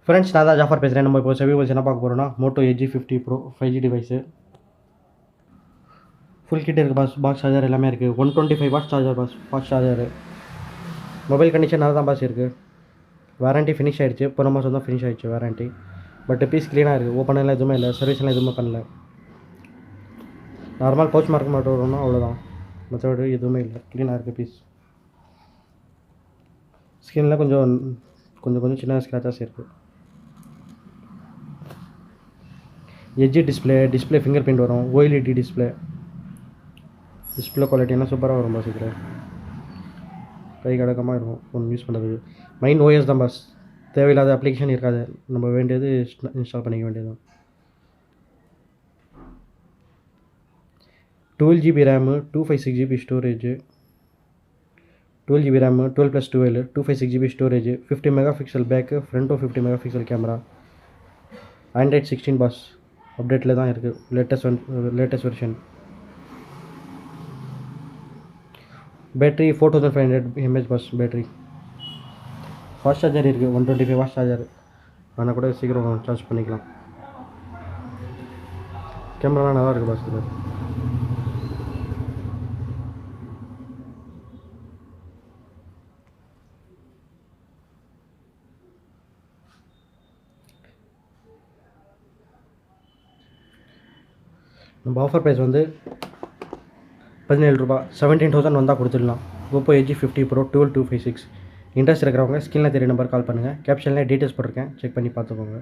Friends நான் தான் ஜாஃபர் பேசுகிறேன். நம்ம இப்போ செவி வச்சு என்ன பார்க்க போகிறோம்னா Moto Edge 50 Pro 5G device. Full kit இருக்குது பாக்ஸ் சார்ஜர் எல்லாமே இருக்குது. 125 watts charger fast charger. Mobile condition நல்லா தான் இருக்குது. வாரண்ட்டி ஃபினிஷ் ஆகிடுச்சு. போன மாதம் தான் ஃபினிஷ் ஆகிடுச்சு வாரண்ட்டி. பட் பீஸ் க்ளீனாக இருக்குது. ஓப்பனெல்லாம் எதுவுமே இல்லை. சர்வீஸ்லாம் எதுவுமே பண்ணல. நார்மல் பவுச் மார்க் மட்டும் வரும்னா அவ்வளோதான். மற்றபடி எதுவுமே இல்லை. க்ளீனாக இருக்குது பீஸ். ஸ்கின்னில் கொஞ்சம் சின்ன ஸ்க்ராச்சஸ் இருக்குது. எஜ்ஜி டிஸ்பிளே ஃபிங்கர் பிரிண்ட் வரும். ஓஎல்இடி டிஸ்பிளே குவாலிட்டினா சூப்பராக வரும் பாஸ். இதில் கை கடக்கமாக இருக்கும் ஃபோன் யூஸ் பண்ணுறதுக்கு. மைண்ட் ஓஎஸ் தான் பாஸ். தேவையில்லாத அப்ளிகேஷன் இருக்காது. நம்ம வேண்டியது இன்ஸ்டால் பண்ணிக்க வேண்டியது. 12GB RAM, 256GB storage. 12GB RAM, 12+12 256GB storage, 50 megapixel back, ஃப்ரண்ட்டும் 50 மெகாபிக்சல் கேமரா. Android 16 பாஸ் அப்டேட்டில் தான் இருக்குது. Latest version. Battery 4500 mAh boss battery. Fast charger இருக்குது. 125 வாட்ஸ் சார்ஜர். ஆனால் கூட சீக்கிரம் சார்ஜ் பண்ணிக்கலாம். கேமராலாம் நல்லா இருக்குது பாஸ். இதில் நம்ம ஆஃபர் ப்ரைஸ் வந்து 17 ரூபா 17,000 வந்தால் கொடுத்துடலாம். Oppo எஜி 50 bro 12256. இன்ட்ரெஸ்ட் இருக்கிறவங்க ஸ்கிரீனில் தெரிய நம்பர் கால் பண்ணுங்கள். கேப்ஷனில் டீட்டெயில்ஸ் போட்டிருக்கேன், செக் பண்ணி பார்த்துக்கோங்க.